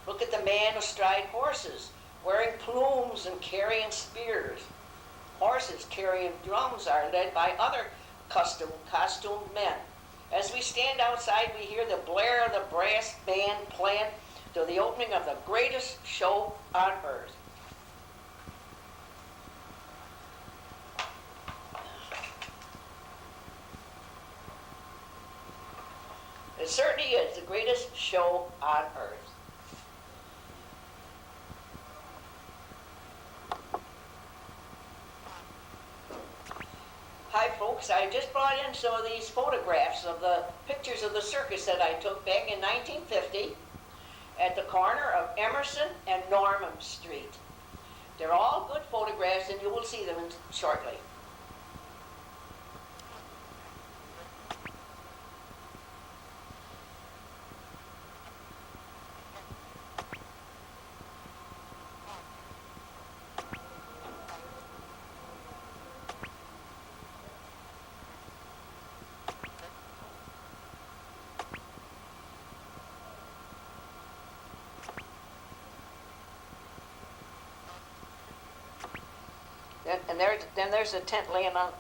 Look at the man astride horses, wearing plumes and carrying spears. Horses carrying drums are led by other costumed men. As we stand outside, we hear the blare of the brass band playing to the opening of the greatest show on earth. It certainly is the greatest show on earth. Hi folks, I just brought in some of these photographs of the pictures of the circus that I took back in 1950 at the corner of Emerson and Norman Street. They're all good photographs and you will see them shortly. And then there's a tent laying on.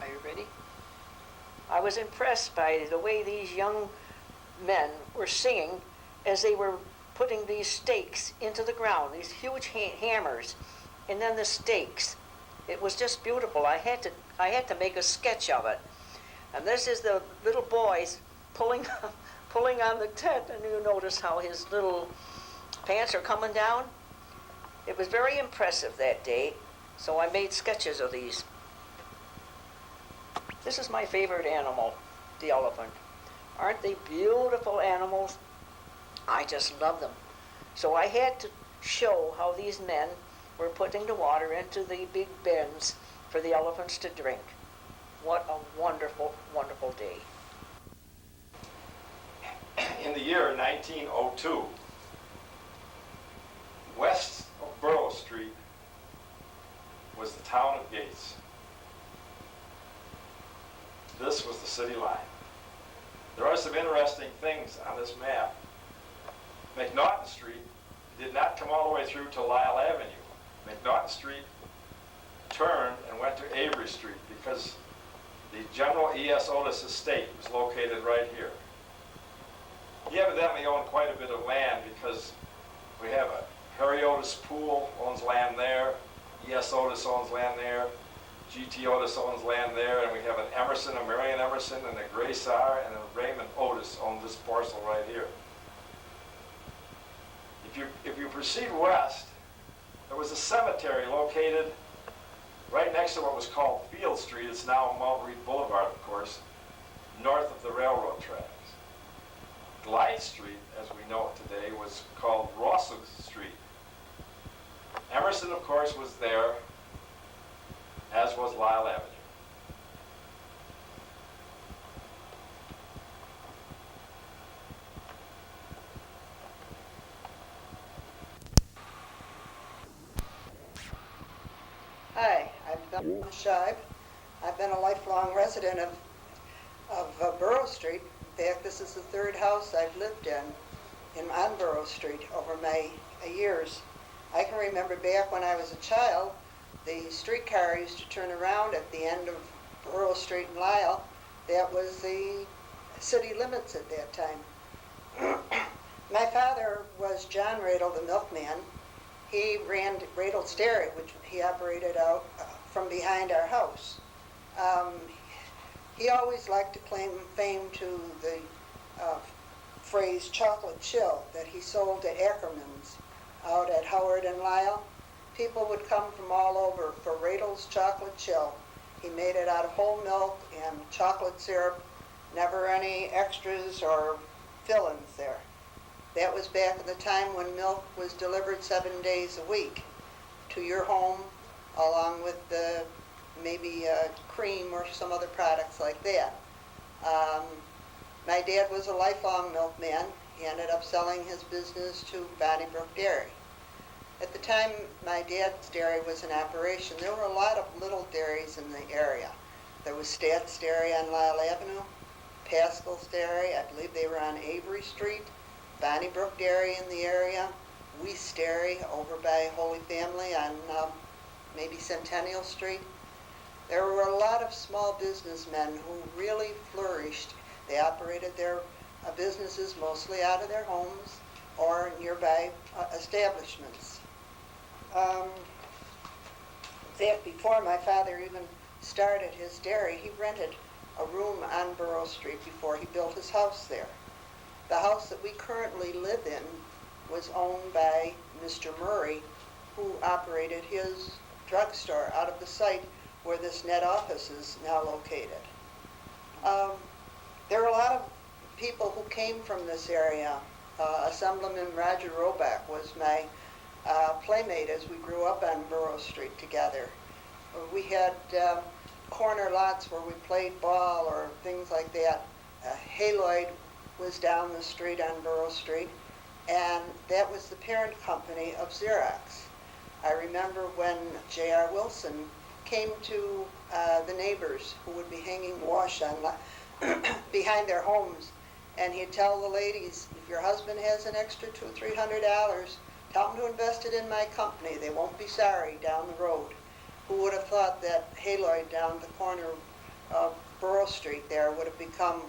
Are you ready? I was impressed by the way these young men were singing as they were putting these stakes into the ground, these huge hammers, and then the stakes. It was just beautiful. I had to make a sketch of it. And this is the little boys pulling on the tent, and you notice how his little pants are coming down. It was very impressive that day, so I made sketches of these. This is my favorite animal, the elephant. Aren't they beautiful animals? I just love them. So I had to show how these men were putting the water into the big bins for the elephants to drink. What a wonderful, wonderful day. In the year 1902, west of Borough Street was the town of Gates. This was the city line. There are some interesting things on this map. McNaughton Street did not come all the way through to Lyle Avenue. McNaughton Street turned and went to Avery Street because the General E.S. Otis estate was located right here. He evidently owned quite a bit of land because we have a Harry Otis Poole owns land there, E.S. Otis owns land there, G.T. Otis owns land there, and we have an Emerson, a Marion Emerson, and a Grace R, and a Raymond Otis own this parcel right here. If you proceed west, there was a cemetery located right next to what was called Field Street. It's now Mount Reed Boulevard, of course, north of the railroad tracks. Glyde Street, as we know it today, was called Rossug Street. Emerson, of course, was there, as was Lyle Avenue. Hi, I'm Bill Scheib. I've been a lifelong resident of Borough Street. In fact, this is the third house I've lived in on Borough Street over my years. I can remember back when I was a child, the streetcar used to turn around at the end of Borough Street in Lyle. That was the city limits at that time. My father was John Radel, the milkman, he ran Radle's Dairy, which he operated out from behind our house. Um, he always liked to claim fame to the phrase chocolate chill that he sold to Ackerman's out at Howard and Lyle. People would come from all over for Radle's chocolate chill. He made it out of whole milk and chocolate syrup, never any extras or fill-ins there. That was back at the time when milk was delivered 7 days a week to your home, along with maybe cream or some other products like that. My dad was a lifelong milkman. He ended up selling his business to Brook Dairy. At the time my dad's dairy was in operation, there were a lot of little dairies in the area. There was Stats Dairy on Lyle Avenue, Pascal's Dairy, I believe they were on Avery Street, Brook Dairy in the area, Weiss Dairy over by Holy Family on maybe Centennial Street. There were a lot of small businessmen who really flourished. They operated their businesses mostly out of their homes or nearby establishments. In fact, before my father even started his dairy, he rented a room on Borough Street before he built his house there. The house that we currently live in was owned by Mr. Murray, who operated his drugstore out of the site where this net office is now located. There were a lot of people who came from this area. Assemblyman Roger Roback was my playmate as we grew up on Borough Street together. We had corner lots where we played ball or things like that. Haloid was down the street on Borough Street, and that was the parent company of Xerox. I remember when J.R. Wilson came to the neighbors who would be hanging wash on behind their homes, and he'd tell the ladies, if your husband has an extra $200 or $300, tell him to invest it in my company. They won't be sorry down the road. Who would have thought that Haloid down the corner of Borough Street there would have become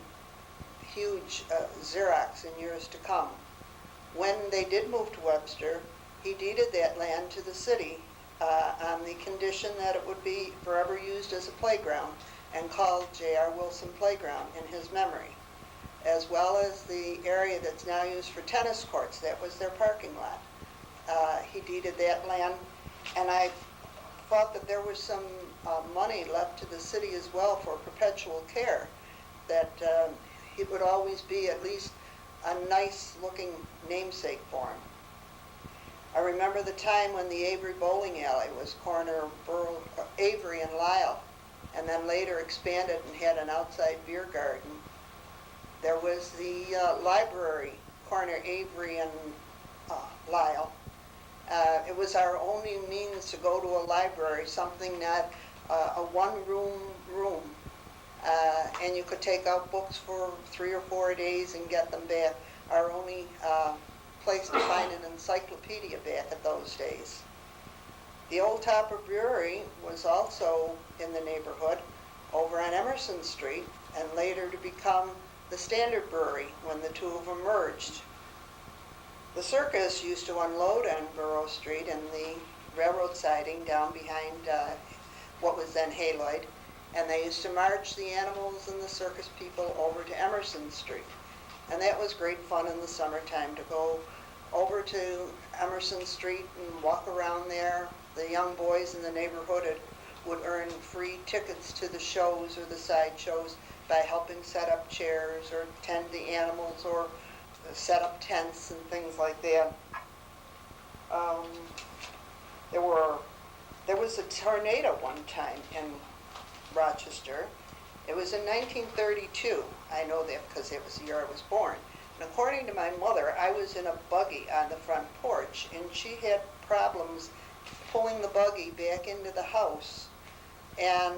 huge Xerox in years to come. When they did move to Webster, he deeded that land to the city on the condition that it would be forever used as a playground and called J.R. Wilson Playground in his memory, as well as the area that's now used for tennis courts. That was their parking lot. He deeded that land, and I thought that there was some money left to the city as well for perpetual care, that it would always be at least a nice looking namesake for him. I remember the time when the Avery Bowling Alley was corner Avery and Lyle, and then later expanded and had an outside beer garden. There was the library, corner Avery and Lyle. It was our only means to go to a library, something not a one-room room. And you could take out books for 3 or 4 days and get them back. Our only place to find an encyclopedia back at those days. The Old Topper Brewery was also in the neighborhood over on Emerson Street, and later to become the Standard Brewery when the two of them merged. The circus used to unload on Borough Street in the railroad siding down behind what was then Haloid, and they used to march the animals and the circus people over to Emerson Street. And that was great fun in the summertime to go over to Emerson Street and walk around there. The young boys in the neighborhood would earn free tickets to the shows or the side shows by helping set up chairs or tend the animals or set up tents and things like that. There was a tornado one time in Rochester. It was in 1932. I know that because it was the year I was born. And according to my mother, I was in a buggy on the front porch, and she had problems pulling the buggy back into the house. And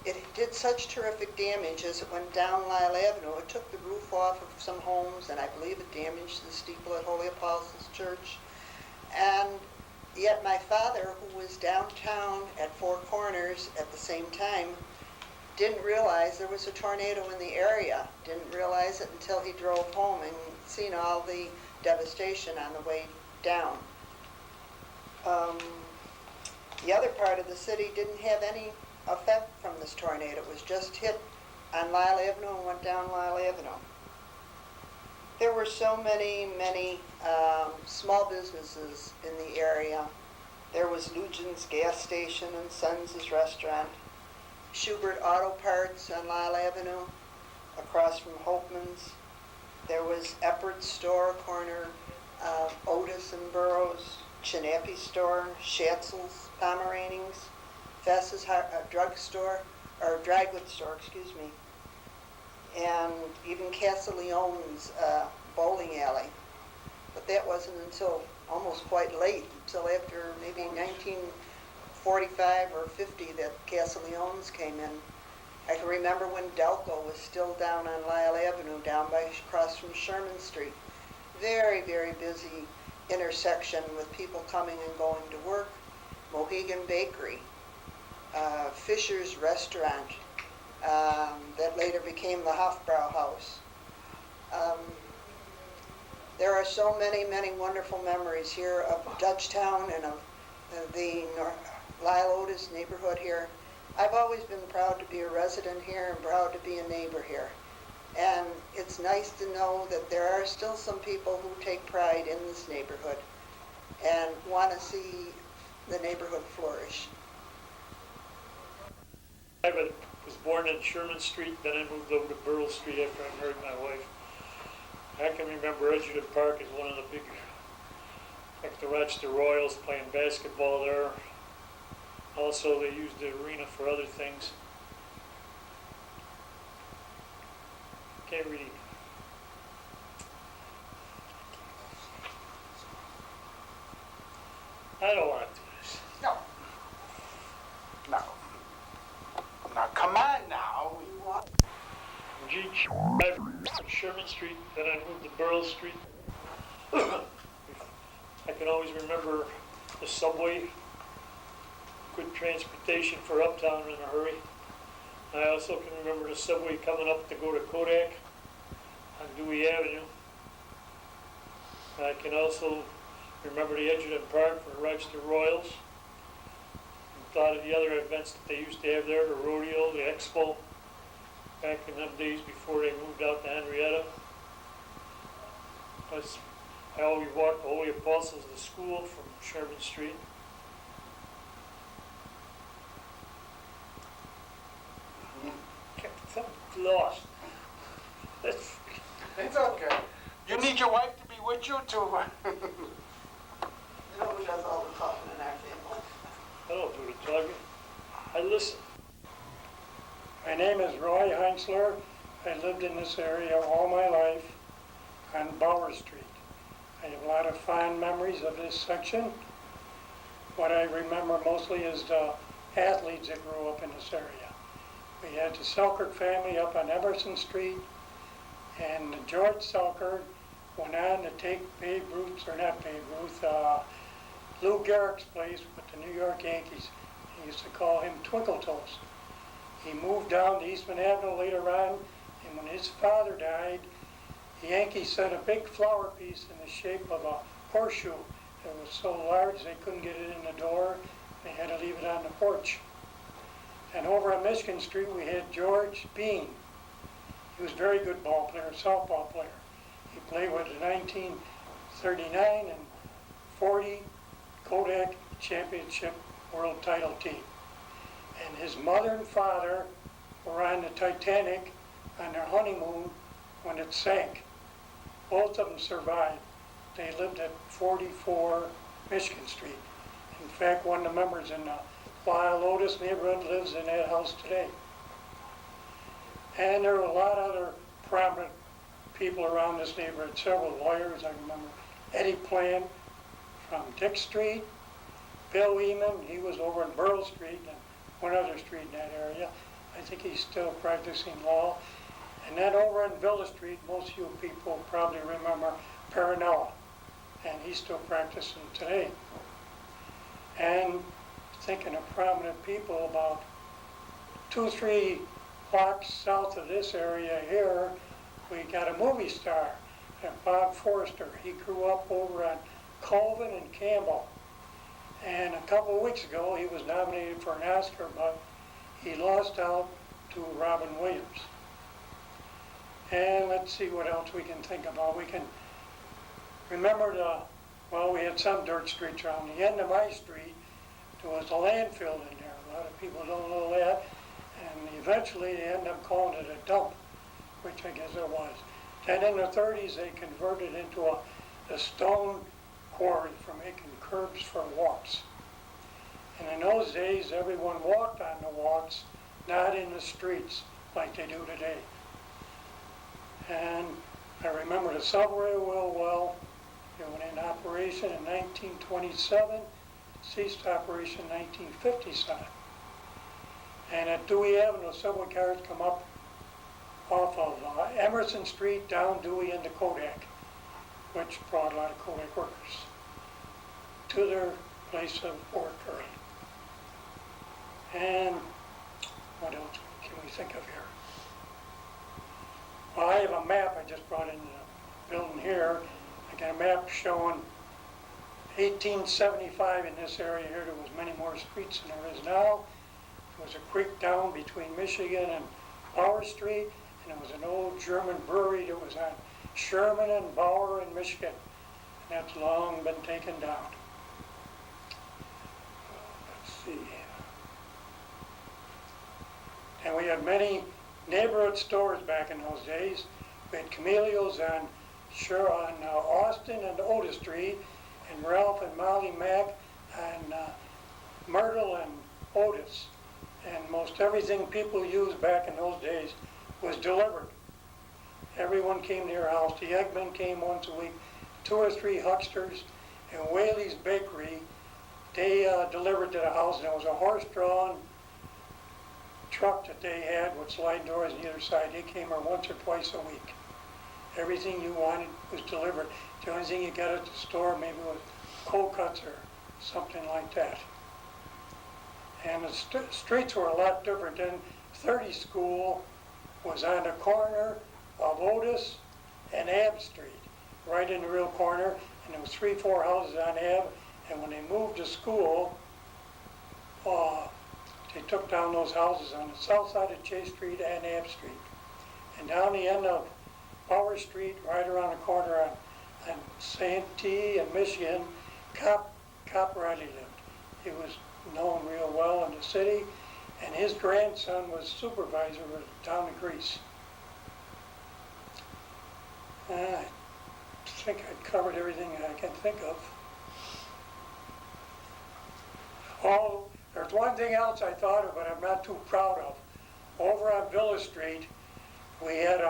it did such terrific damage as it went down Lyle Avenue. It took the roof off of some homes, and I believe it damaged the steeple at Holy Apostles Church. And yet my father, who was downtown at Four Corners at the same time, didn't realize there was a tornado in the area. Didn't realize it until he drove home and seen all the devastation on the way down. Um, the other part of the city didn't have any effect from this tornado. It was just hit on Lyle Avenue and went down Lyle Avenue. There were so many small businesses in the area. There was Lujan's gas station and Sons' restaurant, Schubert Auto Parts on Lyle Avenue, across from Hopman's. There was Eppert's store, corner Otis and Burroughs, Chinappi store, Schatzel's, Pomeraning's, Fess's drugstore, or dry goods store, excuse me, and even Castiglione's bowling alley. But that wasn't until almost quite late, until after maybe 1945 or 50 that Castiglione's came in. I can remember when Delco was still down on Lyle Avenue, down by across from Sherman Street. Very, very busy intersection with people coming and going to work. Mohegan Bakery, Fisher's Restaurant, that later became the Hofbrau House. There are so many wonderful memories here of Dutchtown and of the Lyle Otis neighborhood here. I've always been proud to be a resident here and proud to be a neighbor here. And it's nice to know that there are still some people who take pride in this neighborhood and want to see the neighborhood flourish. I was born in Sherman Street, then I moved over to Burrell Street after I married my wife. I can remember Edgerton Park as one of the big, like the Rochester Royals playing basketball there. Also, they used the arena for other things. Can't really. I don't want to do this. No. No. Now, come on now. Sherman Street, then I moved to Burrell Street. I can always remember the subway, good transportation for uptown in a hurry. I also can remember the subway coming up to go to Kodak on Dewey Avenue. I can also remember the Edgerton Park for the Rochester Royals. And thought of the other events that they used to have there, the rodeo, the expo, back in them days before they moved out to Henrietta. I always walked the Holy Apostles to school from Sherman Street. I'm lost. It's okay. You need your wife to be with you too. You know who does all the talking in our family? I don't do the talking. I listen. My name is Roy Heinzler. I lived in this area all my life on Bauer Street. I have a lot of fond memories of this section. What I remember mostly is the athletes that grew up in this area. We had the Selkirk family up on Emerson Street, and George Selkirk went on to take Babe Ruth's, or not Babe Ruth, Lou Gehrig's place with the New York Yankees. He used to call him Twinkle Toes. He moved down to Eastman Avenue later on, and when his father died, the Yankees set a big flower piece in the shape of a horseshoe. It was so large they couldn't get it in the door. They had to leave it on the porch. And over on Michigan Street, we had George Bean. He was a very good ball player, softball player. He played with the 1939 and 40 Kodak Championship World Title team. And his mother and father were on the Titanic on their honeymoon when it sank. Both of them survived. They lived at 44 Michigan Street. In fact, one of the members in the Lyle Otis neighborhood lives in that house today. And there were a lot of other prominent people around this neighborhood, several lawyers. I remember Eddie Plant from Dick Street, Bill Eman, he was over in Burrell Street and one other street in that area. I think he's still practicing law. And then over in Villa Street, most of you people probably remember Parinella, and he's still practicing today. And thinking of prominent people, about 2 or 3 blocks south of this area here, we got a movie star, Bob Forster. He grew up over on Colvin and Campbell. And a couple of weeks ago, he was nominated for an Oscar, but he lost out to Robin Williams. And let's see what else we can think about. We can remember well, we had some dirt streets around the end of my street. There was a landfill in there. A lot of people don't know that. And eventually they ended up calling it a dump, which I guess it was. Then in the 30s, they converted into a stone quarry for making curbs for walks. And in those days, everyone walked on the walks, not in the streets like they do today. And I remember the subway real well. It went in operation in 1927, ceased operation in 1957. And at Dewey Avenue, subway cars come up off of Emerson Street down Dewey into Kodak, which brought a lot of Kodak workers to their place of work early. And what else can we think of here? Well, I have a map I just brought in the building here. I got a map showing 1875 in this area here. There was many more streets than there is now. There was a creek down between Michigan and Bauer Street, and there was an old German brewery that was on Sherman and Bauer in Michigan. And that's long been taken down. Let's see. And we had many neighborhood stores back in those days. We had Camellios on Austin and Otis Street, and Ralph and Molly Mack on Myrtle and Otis. And most everything people used back in those days was delivered. Everyone came to your house. The Eggman came once a week, 2 or 3 hucksters, and Whaley's Bakery, they delivered to the house, and it was a horse-drawn truck that they had with slide doors on either side. They came here once or twice a week. Everything you wanted was delivered. The only thing you got at the store maybe was cold cuts or something like that. And the streets were a lot different then. 30 School was on the corner of Otis and Ave Street, right in the real corner, and there was 3, 4 houses on Ave, and when they moved to school, they took down those houses on the south side of Chase Street and Ave Street. And down the end of Bauer Street, right around the corner on Santee and Michigan, Cop Riley lived. He was known real well in the city, and his grandson was supervisor of the town of Greece. I think I've covered everything I can think of. Oh, there's one thing else I thought of, but I'm not too proud of. Over on Villa Street, we had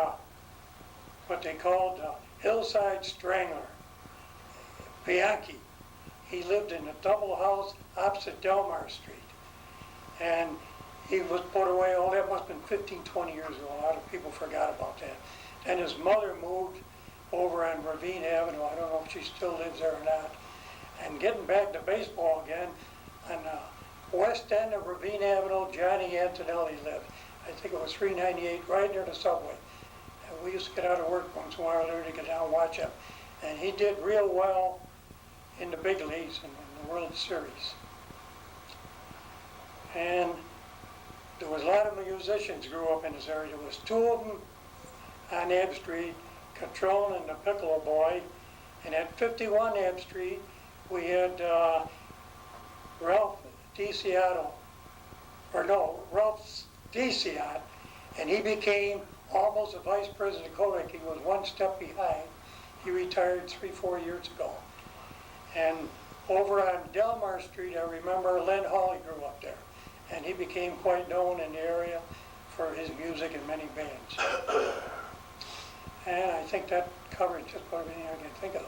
what they called a Hillside Strangler, Bianchi. He lived in a double house opposite Delmar Street. And he was put away, that must have been 15, 20 years ago. A lot of people forgot about that. And his mother moved over on Ravine Avenue. I don't know if she still lives there or not. And getting back to baseball again, on the west end of Ravine Avenue, Johnny Antonelli lived. I think it was 398, right near the subway. And we used to get out of work once in a while there to get down and watch him. And he did real well in the big leagues and in the World Series. And there was a lot of musicians grew up in this area. There was 2 of them on Ebb Street, Catrone and the Piccolo Boy. And at 51 Ebb Street, we had Ralph DiCiotto, Ralph DiCiotto, and he became almost a vice president of Kodak. He was one step behind. He retired 3, 4 years ago. And over on Delmar Street, I remember Len Hawley grew up there, and he became quite known in the area for his music in many bands. And I think that covered just about everything I can think of.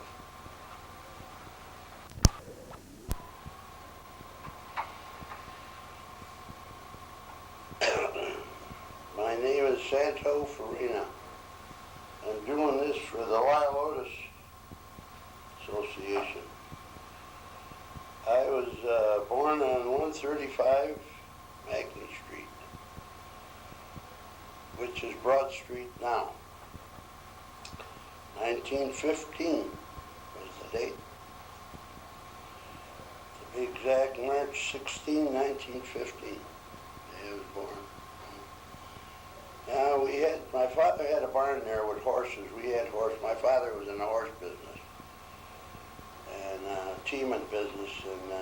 My name is Santo Farina. I'm doing this for the Lyle Otis Association. I was born on 135 Magny Street, which is Broad Street now. 1915 was the date. Exact March 16, 1915. I was born. Now my father had a barn there with horses. We had horses. My father was in the horse business and teaming business, and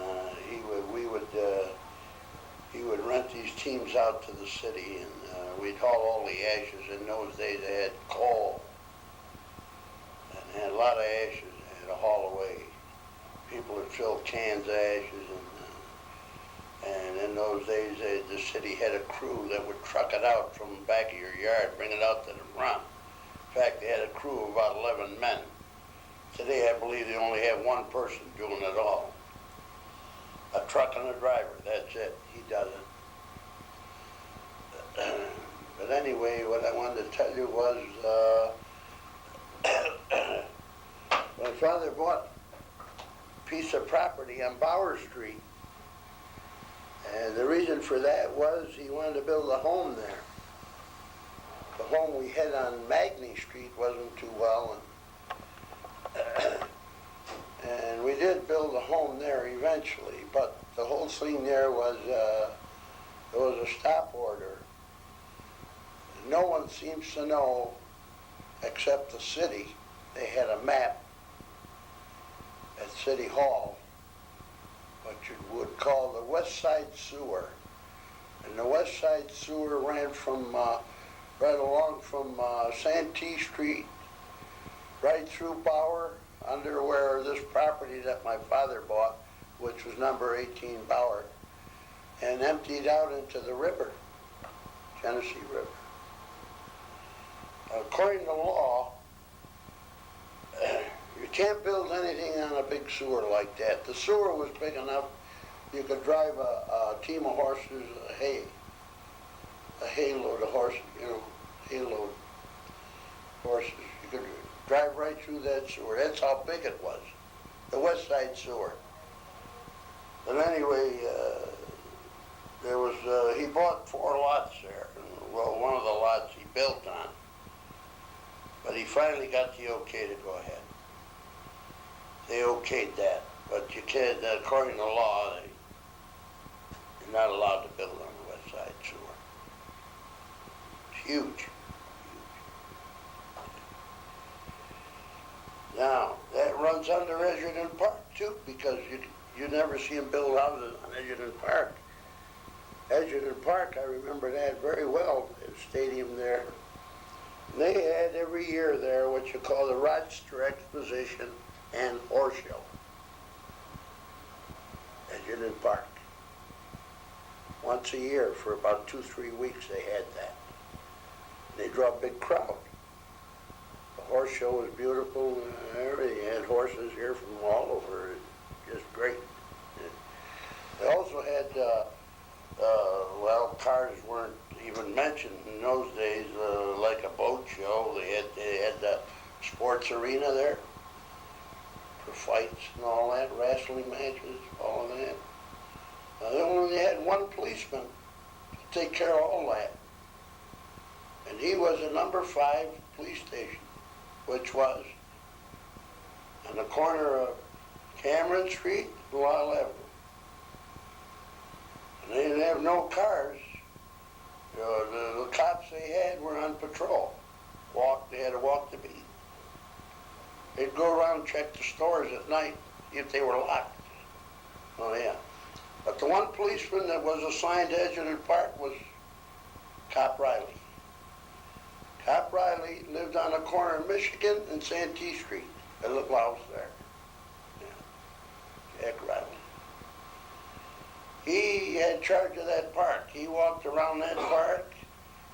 he would rent these teams out to the city, and we'd haul all the ashes. In those days, they had coal and they had a lot of ashes they had to haul away. People would fill cans of ashes, and in those days, the city had a crew that would truck it out from the back of your yard, bring it out to the front. In fact, they had a crew of about 11 men. Today, I believe they only have one person doing it all. A truck and a driver, that's it. He does it. But anyway, what I wanted to tell you was, my father bought a piece of property on Bower Street. And the reason for that was he wanted to build a home there. The home we had on Magny Street wasn't too well, and we did build a home there eventually, but the whole thing there was, there was a stop order. No one seems to know, except the city. They had a map at City Hall, what you would call the West Side Sewer. And the West Side Sewer ran from, right along from Santee Street, right through Bower, under where this property that my father bought, which was number 18 Bower, and emptied out into the river, Genesee River. According to law, you can't build anything on a big sewer like that. The sewer was big enough you could drive a team of horses, a hay load of horses, hay load horses. You could drive right through that sewer. That's how big it was, the West Side Sewer. But anyway, he bought 4 lots there. Well, one of the lots he built on. But he finally got the okay to go ahead. They okayed that, but you can't, according to law, you're not allowed to build on the West Side Sewer. It's huge. Now, that runs under Edgerton Park too, because you never see them build houses on Edgerton Park. Edgerton Park, I remember that very well, the stadium there. And they had every year there what you call the Rochester Exposition and Horse Show. Edgerton Park. Once a year for about 2-3 weeks they had that. They draw a big crowd. The horse show was beautiful and everything. They had horses here from all over. Just great. They also had, cars weren't even mentioned in those days, like a boat show. They had the sports arena there for fights and all that, wrestling matches, all of that. They only had one policeman to take care of all that. And he was a number 5 police station, which was on the corner of Cameron Street and Lyle Avenue. And they didn't have no cars. The cops they had were on patrol. They had to walk the beat. They'd go around and check the stores at night if they were locked. Oh yeah. But the one policeman that was assigned to Edgerton Park was Cop Riley. Cop Riley lived on the corner of Michigan and Santee Street. A little house there. Yeah. Jack Riley. He had charge of that park. He walked around that park,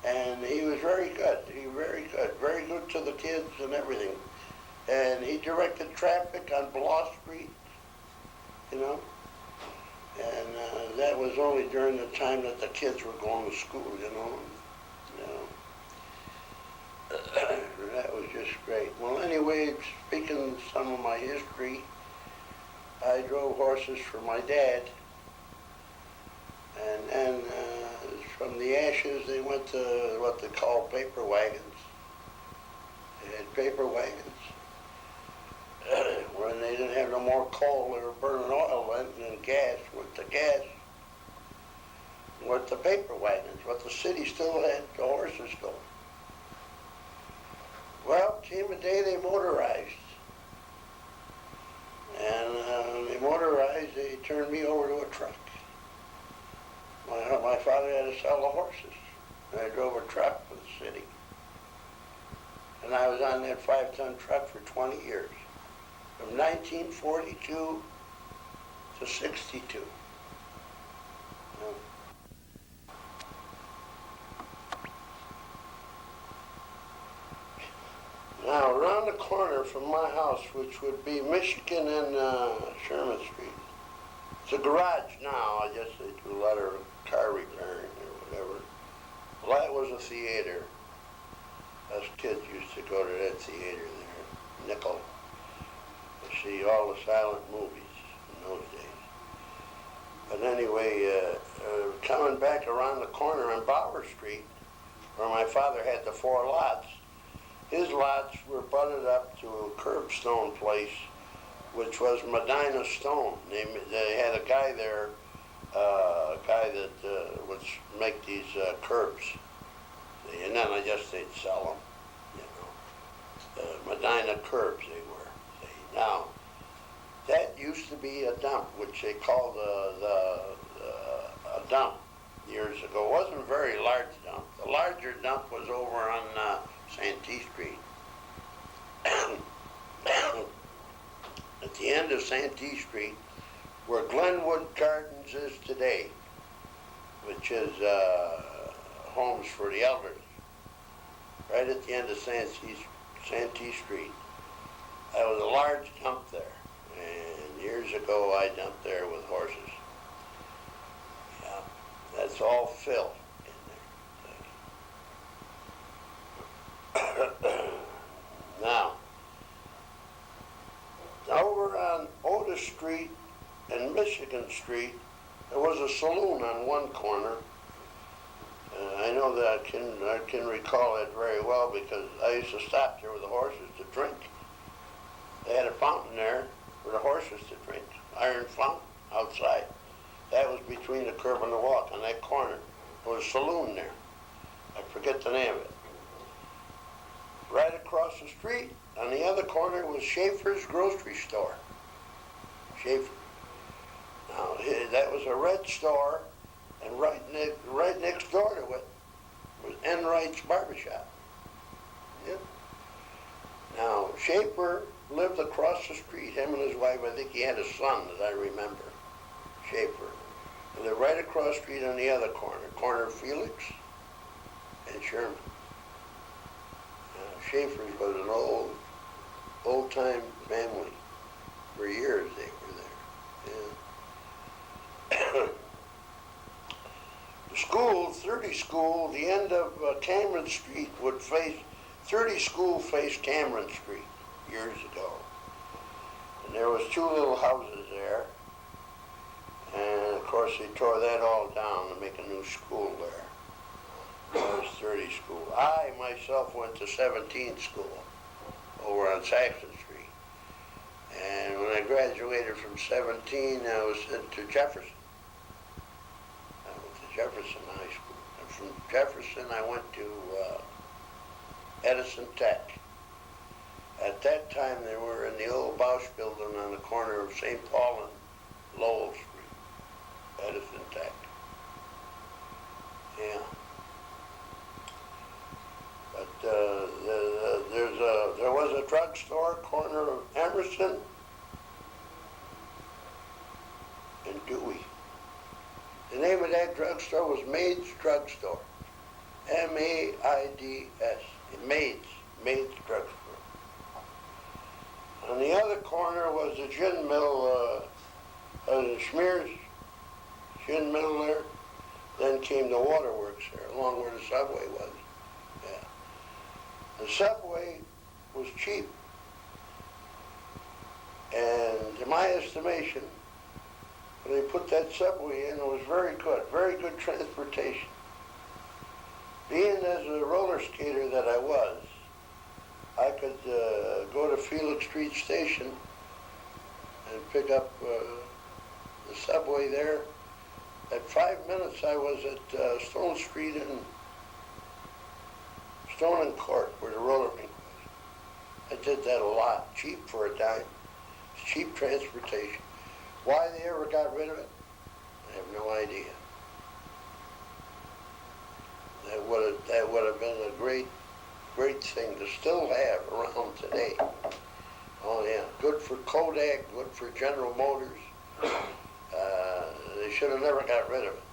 and he was very good. Very good to the kids and everything. And he directed traffic on Bloss Street, And that was only during the time that the kids were going to school, That was just great. Well, anyway, speaking some of my history, I drove horses for my dad. And from the ashes, they went to what they call paper wagons. They had paper wagons. When they didn't have no more coal, they were burning oil and gas with the paper wagons, but the city still had the horses going. Well, came a day they motorized. And they motorized, they turned me over to a truck. My father had to sell the horses. And I drove a truck for the city. And I was on that 5-ton truck for 20 years. From 1942 to 62. Now, around the corner from my house, which would be Michigan and Sherman Street, it's a garage now. I guess they do a lot of car repairing or whatever. Well, that was a theater. Us kids used to go to that theater there, nickel, to see all the silent movies in those days. But anyway, coming back around the corner on Bauer Street, where my father had the 4 lots, his lots were butted up to a curbstone place, which was Medina Stone. They had a guy there, a guy that would make these curbs. And then I guess they'd sell them, Medina curbs they were. Now, that used to be a dump, which they called a dump years ago. It wasn't a very large dump. The larger dump was over on Santee Street. At the end of Santee Street, where Glenwood Gardens is today, which is homes for the elderly, right at the end of Santee Street. There was a large dump there, and years ago I dumped there with horses. Yeah, that's all fill in there. Now, over on Otis Street and Michigan Street, there was a saloon on one corner. I know that I can recall it very well because I used to stop there with the horses to drink. They had a fountain there for the horses to drink, iron fountain outside. That was between the curb and the walk on that corner. There was a saloon there. I forget the name of it. Right across the street, on the other corner, was Schaefer's grocery store. Schaefer. Now, that was a red store, and right next door to it was Enright's barbershop. Yeah. Now, Schaefer lived across the street, him and his wife. I think he had a son, as I remember. Schaefer. They lived right across the street on the other corner of Felix and Sherman. Schaefer's was an old-time family. For years they were there. Yeah. The school, 30 school, the end of Cameron Street would face, 30 school faced Cameron Street years ago. And there was 2 little houses there. And of course they tore that all down to make a new school there. There was 30 school. I myself went to 17 school over on Saxon Street. And when I graduated from 17, I was sent to Jefferson. I went to Jefferson High School. And from Jefferson, I went to Edison Tech. At that time, they were in the old Bausch building on the corner of St. Paul and Lowell Street. Edison Tech. Yeah. But there was a drugstore, corner of Emerson and Dewey. The name of that drugstore was Maid's Drugstore. M-A-I-D-S. Maid's Drugstore. On the other corner was the gin mill, Schmear's gin mill there. Then came the waterworks there, along where the subway was. The subway was cheap, and in my estimation, when they put that subway in, it was very good transportation. Being as a roller skater that I was, I could go to Felix Street Station and pick up the subway there. At 5 minutes, I was at Stone Street and Stone and Court, where the roller rink was. I did that a lot, cheap for a dime. It's cheap transportation. Why they ever got rid of it, I have no idea. That would have been a great thing to still have around today. Oh yeah, good for Kodak, good for General Motors. They should have never got rid of it.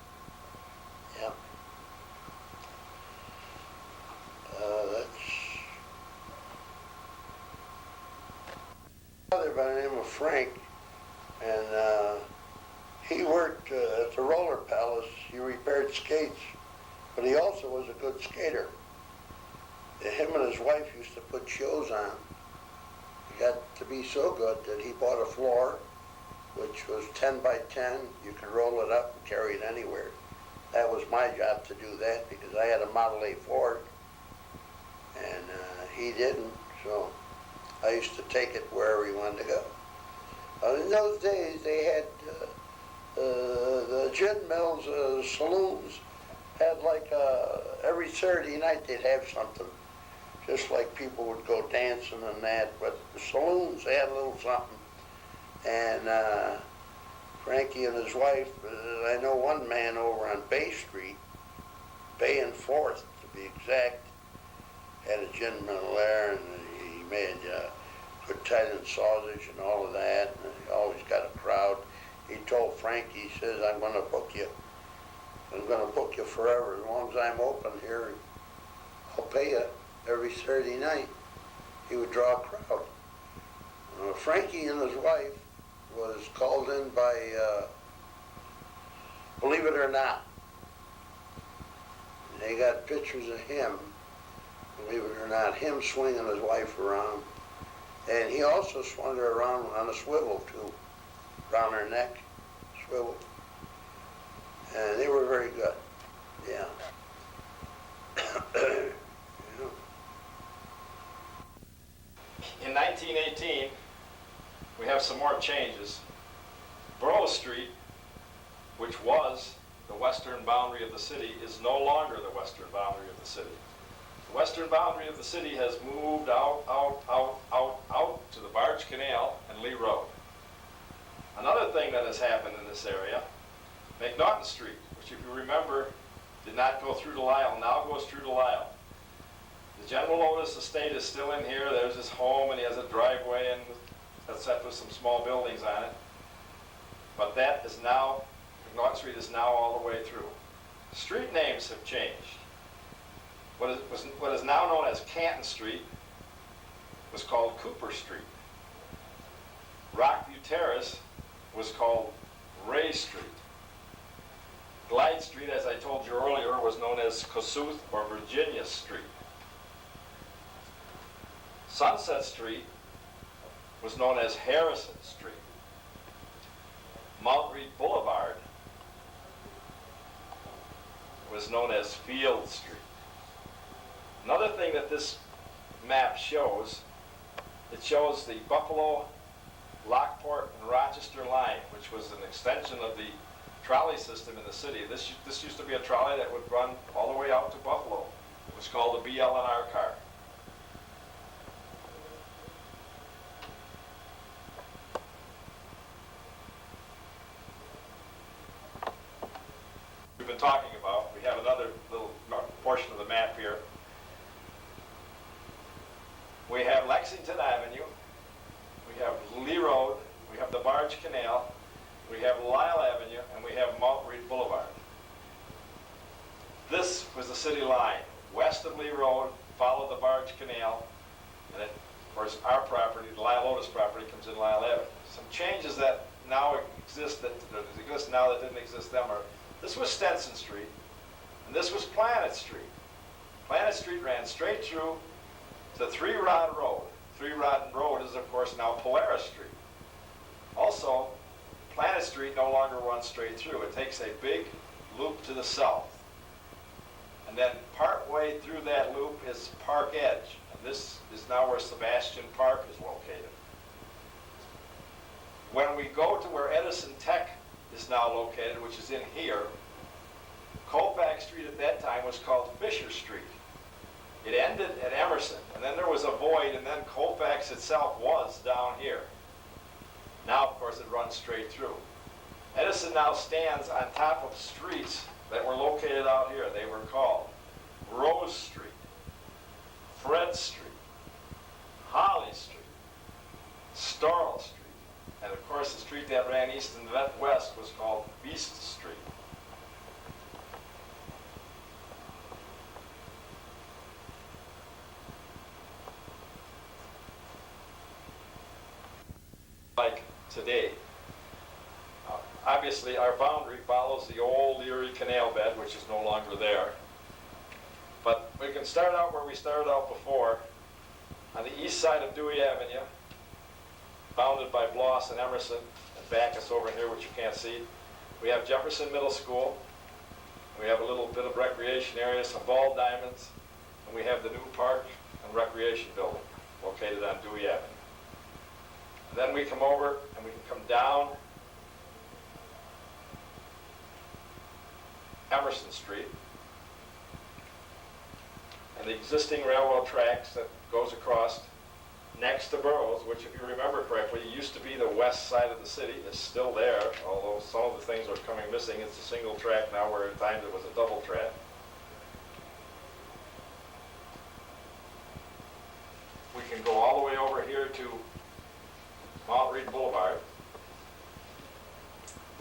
Yeah. That's brother by the name of Frank, and he worked at the Roller Palace. He repaired skates, but he also was a good skater. Him and his wife used to put shows on. He got to be so good that he bought a floor, which was 10 by 10. You could roll it up and carry it anywhere. That was my job to do that because I had a Model A Ford, and he didn't, so I used to take it wherever he wanted to go. In those days, they had the gin mills, saloons, had like every Saturday night they'd have something, just like people would go dancing and that, but the saloons, they had a little something. And Frankie and his wife, I know one man over on Bay Street, Bay and 4th to be exact, had a gin mill there, and he made good Italian sausage and all of that, and he always got a crowd. He told Frankie, he says, I'm going to book you forever. As long as I'm open here, I'll pay you every Saturday night. He would draw a crowd. Frankie and his wife was called in by, believe it or not, they got pictures of him, believe it or not, him swinging his wife around. And he also swung her around on a swivel too, around her neck, swivel. And they were very good, yeah. In 1918, we have some more changes. Borough Street, which was the western boundary of the city, is no longer the western boundary of the city. The western boundary of the city has moved out to the Barge Canal and Lee Road. Another thing that has happened in this area, McNaughton Street, which if you remember, did not go through to Lyle, now goes through to Lyle. The General Otis estate is still in here. There's his home, and he has a driveway and etc. with some small buildings on it. But that is now, McNaughton Street is now all the way through. Street names have changed. What is now known as Canton Street was called Cooper Street. Rockview Terrace was called Ray Street. Glide Street, as I told you earlier, was known as Kossuth or Virginia Street. Sunset Street was known as Harrison Street. Mount Reed Boulevard was known as Field Street. Another thing that this map shows, it shows the Buffalo, Lockport, and Rochester line, which was an extension of the trolley system in the city. This used to be a trolley that would run all the way out to Buffalo. It was called the BL&R car. We've been talking about, we have another little portion of the map here. We have Lexington Avenue, we have Lee Road, we have the Barge Canal, we have Lyle Avenue, and we have Mount Reed Boulevard. This was the city line. West of Lee Road, followed the Barge Canal, and then, of course, our property, the Lyle Otis property, comes in Lyle Avenue. Some changes that now exist that exist now that didn't exist then are, this was Stenson Street, and this was Planet Street. Planet Street ran straight through to Three Rod Road. Three Rod Road is, of course, now Polaris Street. Also, Planet Street no longer runs straight through. It takes a big loop to the south. And then part way through that loop is Park Edge. And this is now where Sebastian Park is located. When we go to where Edison Tech is now located, which is in here. Colfax Street at that time was called Fisher Street. It ended at Emerson, and then there was a void, and then Colfax itself was down here. Now, of course, it runs straight through. Edison now stands on top of streets that were located out here. They were called Rose Street, Fred Street, Holly Street, Starl Street, and of course the street that ran east and west was called Beast Street. Like today. Obviously, our boundary follows the old Erie Canal bed, which is no longer there. But we can start out where we started out before, on the east side of Dewey Avenue, bounded by Bloss and Emerson, and back us over here, which you can't see. We have Jefferson Middle School. We have a little bit of recreation area, some ball diamonds, and we have the new park and recreation building located on Dewey Avenue. And then we come over and we can come down Emerson Street and the existing railroad tracks that goes across next to Burroughs, which if you remember correctly, used to be the west side of the city. It's still there, although some of the things are coming missing. It's a single track now where at times it was a double track. We can go all the way over here to Mount Reed Boulevard.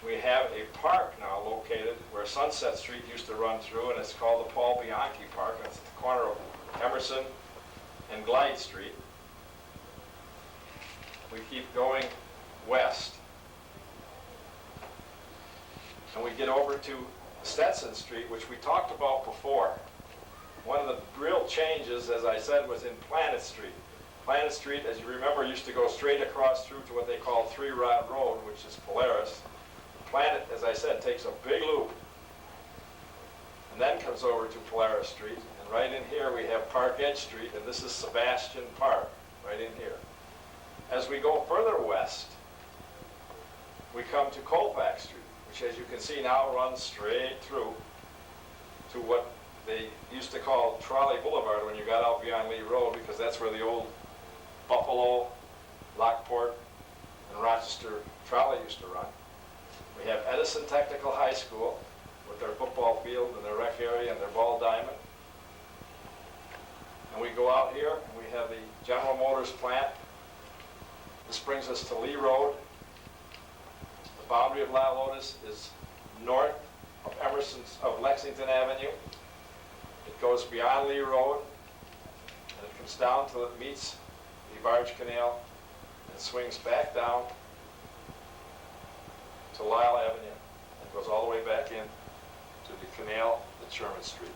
We have a park now located where Sunset Street used to run through, and it's called the Paul Bianchi Park. And it's at the corner of Emerson and Glide Street. We keep going west. And we get over to Stetson Street, which we talked about before. One of the real changes, as I said, was in Planet Street. Planet Street, as you remember, used to go straight across through to what they call Three Rod Road, which is Polaris. Planet, as I said, takes a big loop and then comes over to Polaris Street. And right in here we have Park Edge Street, and this is Sebastian Park, right in here. As we go further west, we come to Colfax Street, which as you can see now runs straight through to what they used to call Trolley Boulevard when you got out beyond Lee Road, because that's where the old Buffalo, Lockport, and Rochester trolley used to run. We have Edison Technical High School with their football field and their rec area and their ball diamond. And we go out here and we have the General Motors plant. This brings us to Lee Road. The boundary of La Lotus is north of Lexington Avenue. It goes beyond Lee Road and it comes down till it meets the Barge Canal and swings back down to Lyle Avenue and goes all the way back in to the canal at Sherman Street.